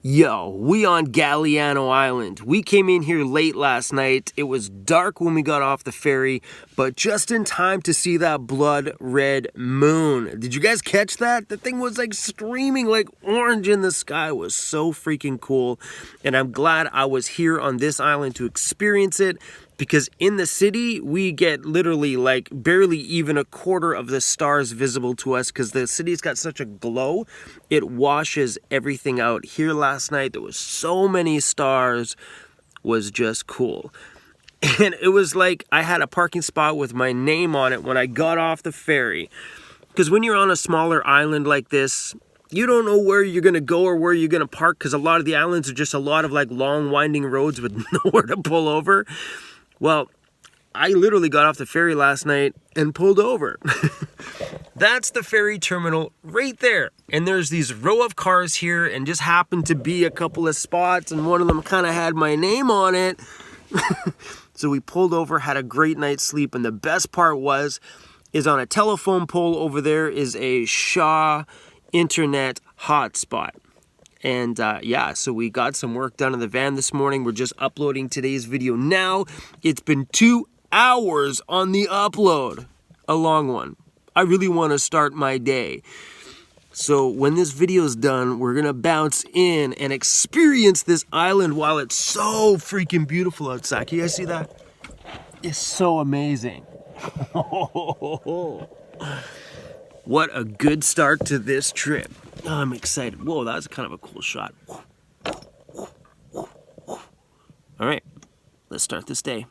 Yo, we on Galiano Island. We came in here late last night. It was dark when we got off the ferry, but just in time to see that blood red moon. Did you guys catch that? The thing was like streaming like orange in the sky. It was so freaking cool. And I'm glad I was here on this island to experience it, because in the city, we get literally like barely even a quarter of the stars visible to us because the city's got such a glow. It washes everything out. Here last night, there was so many stars. Was just cool. And it was like I had a parking spot with my name on it when I got off the ferry. Because when you're on a smaller island like this, you don't know where you're going to go or where you're going to park, because a lot of the islands are just a lot of like long winding roads with nowhere to pull over. Well, I literally got off the ferry last night and pulled over. That's the ferry terminal right there. And there's these row of cars here, and just happened to be a couple of spots, and one of them kind of had my name on it. So we pulled over, had a great night's sleep, and the best part is on a telephone pole over there is a Shaw internet hotspot. And yeah, so we got some work done in the van this morning. We're just uploading today's video now. It's been 2 hours on the upload. A long one. I really want to start my day. So when this video's done, we're going to bounce in and experience this island while it's so freaking beautiful outside. Can you guys see that? It's so amazing. What a good start to this trip. Oh, I'm excited. Whoa, that was kind of a cool shot. All right, let's start this day.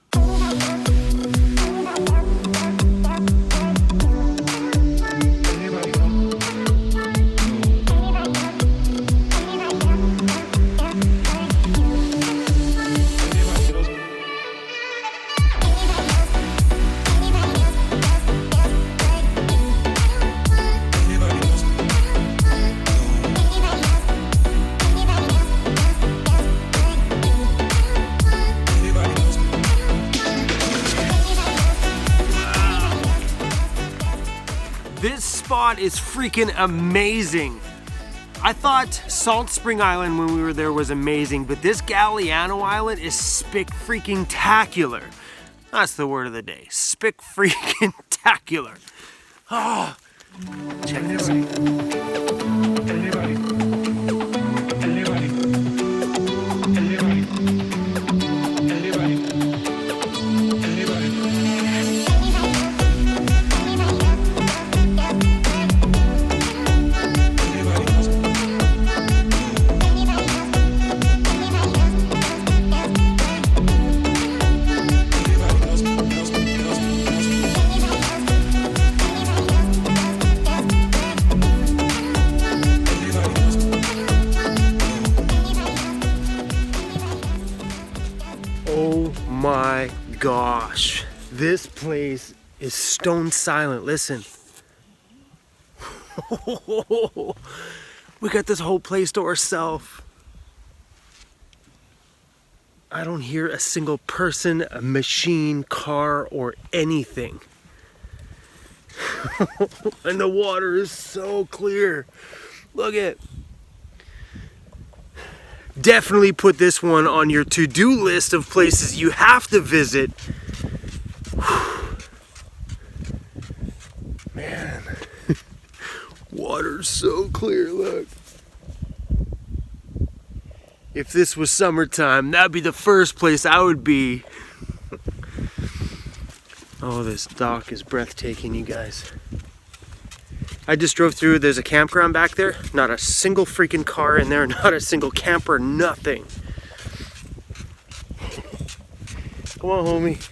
This spot is freaking amazing. I thought Salt Spring Island when we were there was amazing, but this Galiano Island is spick-freaking-tacular. That's the word of the day, spick-freaking-tacular. Oh, check this out. Oh my gosh, this place is stone silent. Listen. We got this whole place to ourselves. I don't hear a single person, a machine, car, or anything. And the water is so clear. Look at it. Definitely put this one on your to-do list of places you have to visit. Man, water's so clear, look. If this was summertime, that'd be the first place I would be. Oh, this dock is breathtaking, you guys. I just drove through, there's a campground back there. Not a single freaking car in there, not a single camper, nothing. Come on, homie.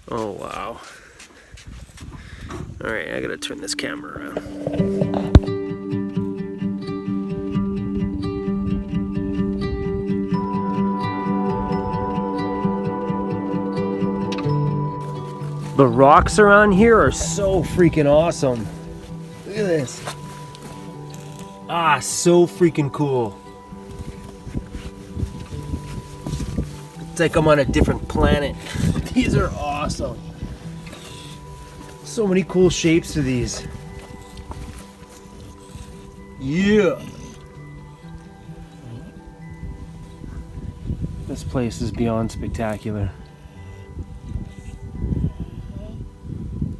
Oh, wow. All right, I gotta turn this camera around. The rocks around here are so freaking awesome. Look at this. Ah, so freaking cool. It's like I'm on a different planet. These are awesome. So many cool shapes to these. Yeah. This place is beyond spectacular.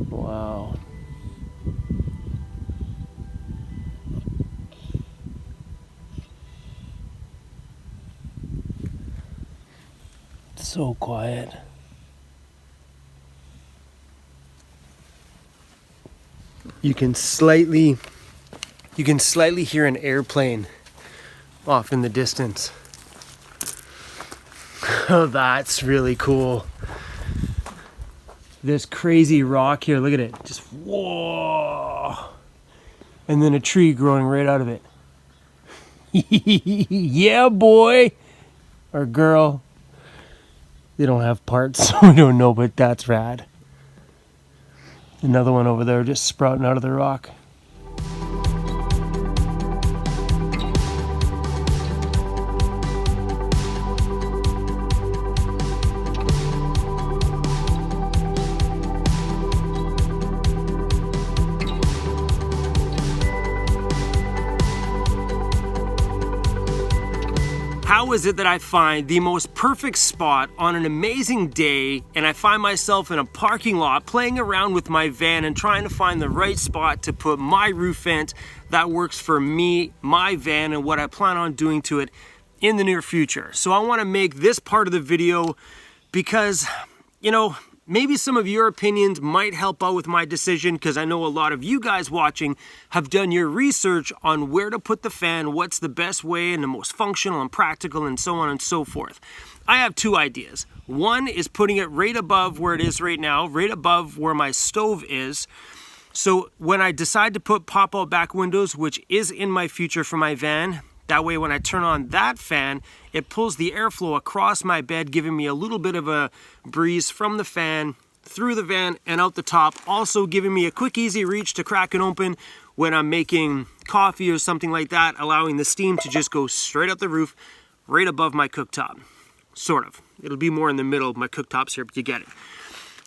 Wow. It's so quiet. You can slightly hear an airplane off in the distance. Oh, that's really cool. This crazy rock here, look at it. Just whoa. And then a tree growing right out of it. Yeah, boy. Or girl. They don't have parts, so we don't know, but that's rad. Another one over there just sprouting out of the rock. How is it that I find the most perfect spot on an amazing day and I find myself in a parking lot playing around with my van and trying to find the right spot to put my roof vent that works for me, my van, and what I plan on doing to it in the near future? So I want to make this part of the video because, you know, maybe some of your opinions might help out with my decision, because I know a lot of you guys watching have done your research on where to put the fan, what's the best way and the most functional and practical, and so on and so forth. I have two ideas. One is putting it right above where it is right now, right above where my stove is. So when I decide to put pop-out back windows, which is in my future for my van, that way when I turn on that fan, it pulls the airflow across my bed, giving me a little bit of a breeze from the fan, through the van, and out the top. Also giving me a quick, easy reach to crack it open when I'm making coffee or something like that, allowing the steam to just go straight up the roof, right above my cooktop. Sort of. It'll be more in the middle of my cooktops here, but you get it.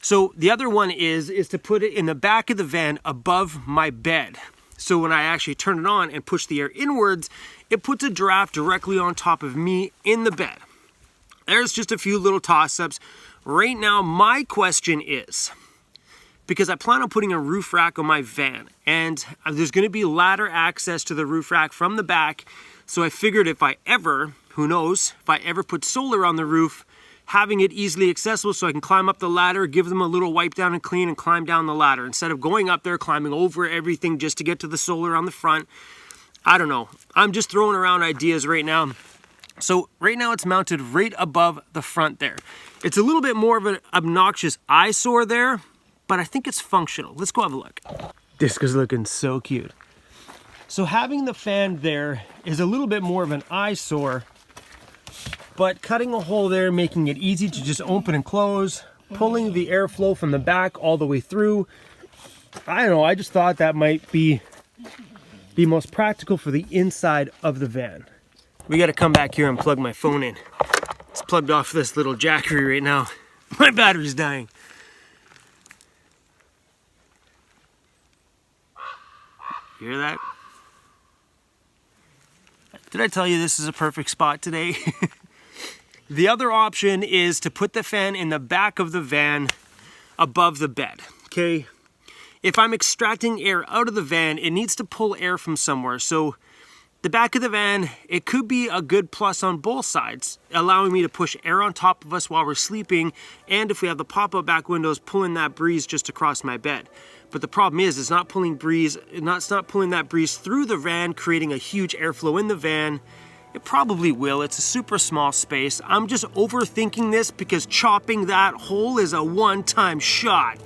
So the other one is to put it in the back of the van above my bed. So when I actually turn it on and push the air inwards, it puts a draft directly on top of me in the bed. There's just a few little toss-ups. Right now, my question is, because I plan on putting a roof rack on my van, and there's going to be ladder access to the roof rack from the back, so I figured if I ever, who knows, if I ever put solar on the roof, having it easily accessible so I can climb up the ladder, give them a little wipe down and clean, and climb down the ladder instead of going up there, climbing over everything just to get to the solar on the front. I don't know. I'm just throwing around ideas right now. So right now it's mounted right above the front there. It's a little bit more of an obnoxious eyesore there, but I think it's functional. Let's go have a look. This is looking so cute. So having the fan there is a little bit more of an eyesore, but cutting a hole there, making it easy to just open and close, pulling the airflow from the back all the way through. I don't know, I just thought that might be the most practical for the inside of the van. We gotta come back here and plug my phone in. It's plugged off this little jackery right now. My battery's dying. You hear that? Did I tell you this is a perfect spot today? The other option is to put the fan in the back of the van above the bed, okay? If I'm extracting air out of the van, it needs to pull air from somewhere. So the back of the van, it could be a good plus on both sides, allowing me to push air on top of us while we're sleeping, and if we have the pop-up back windows, pulling that breeze just across my bed. But the problem is, it's not pulling that breeze through the van, creating a huge airflow in the van. It probably will. It's a super small space. I'm just overthinking this because chopping that hole is a one-time shot.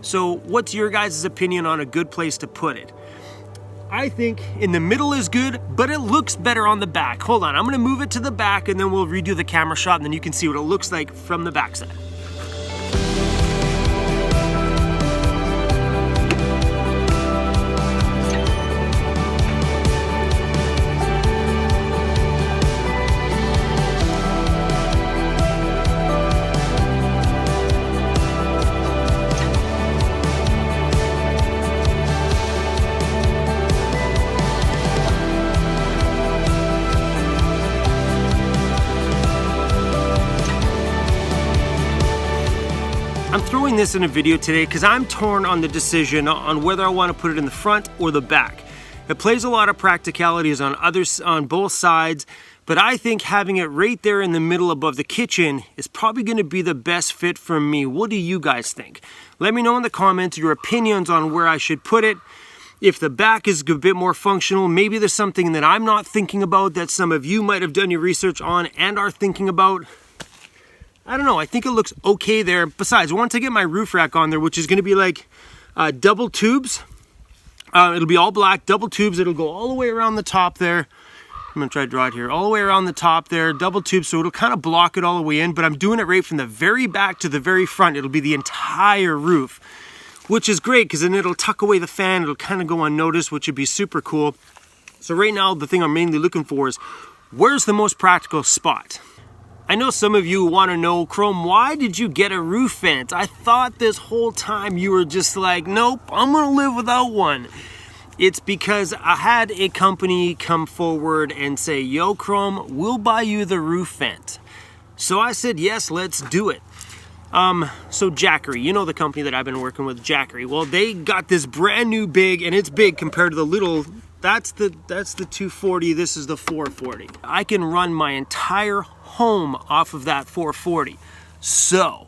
So what's your guys' opinion on a good place to put it? I think in the middle is good, but it looks better on the back. Hold on, I'm gonna move it to the back and then we'll redo the camera shot and then you can see what it looks like from the backside. I'm throwing this in a video today because I'm torn on the decision on whether I want to put it in the front or the back. It plays a lot of practicalities on both sides, but I think having it right there in the middle above the kitchen is probably going to be the best fit for me. What do you guys think? Let me know in the comments your opinions on where I should put it. If the back is a bit more functional, maybe there's something that I'm not thinking about that some of you might have done your research on and are thinking about. I don't know, I think it looks okay there. Besides, once I get my roof rack on there, which is gonna be like double tubes, it'll be all black, double tubes, it'll go all the way around the top there. I'm gonna try to draw it here, all the way around the top there, double tubes, so it'll kind of block it all the way in, but I'm doing it right from the very back to the very front. It'll be the entire roof, which is great because then it'll tuck away the fan, it'll kind of go unnoticed, which would be super cool. So right now, the thing I'm mainly looking for is, where's the most practical spot? I know some of you want to know, Chrome, why did you get a roof vent? I thought this whole time you were just like, nope, I'm gonna live without one. It's because I had a company come forward and say, yo, Chrome, we'll buy you the roof vent. So I said, yes, let's do it. So Jackery, you know the company that I've been working with, Jackery. Well, they got this brand new big, and it's big compared to the little, that's the 240, this is the 440. I can run my entire home off of that 440. So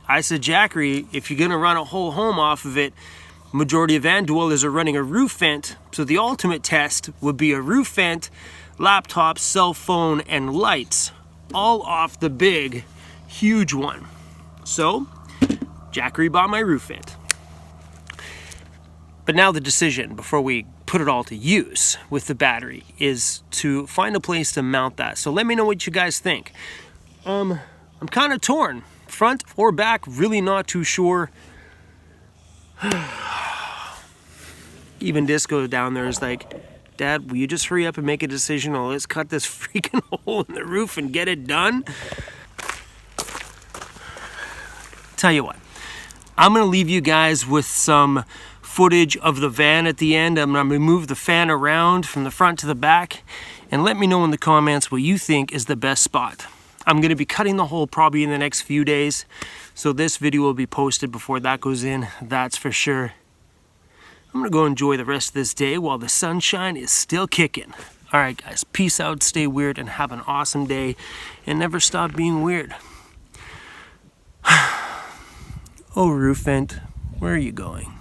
I said, Jackery, if you're gonna run a whole home off of it, majority of van dwellers are running a roof vent. So the ultimate test would be a roof vent, laptop, cell phone, and lights, all off the big, huge one. So Jackery bought my roof vent. But now the decision, before we put it all to use with the battery, is to find a place to mount that. So let me know what you guys think. I'm kind of torn. Front or back, really not too sure. Even Disco down there is like, Dad, will you just hurry up and make a decision, or let's cut this freaking hole in the roof and get it done? Tell you what, I'm gonna leave you guys with some footage of the van at the end. I'm gonna move the fan around from the front to the back, and let me know in the comments what you think is the best spot. I'm gonna be cutting the hole probably in the next few days, so this video will be posted before that goes in, that's for sure. I'm gonna go enjoy the rest of this day while the sunshine is still kicking. All right, guys, peace out, stay weird, and have an awesome day, and never stop being weird. Oh, roof vent, where are you going?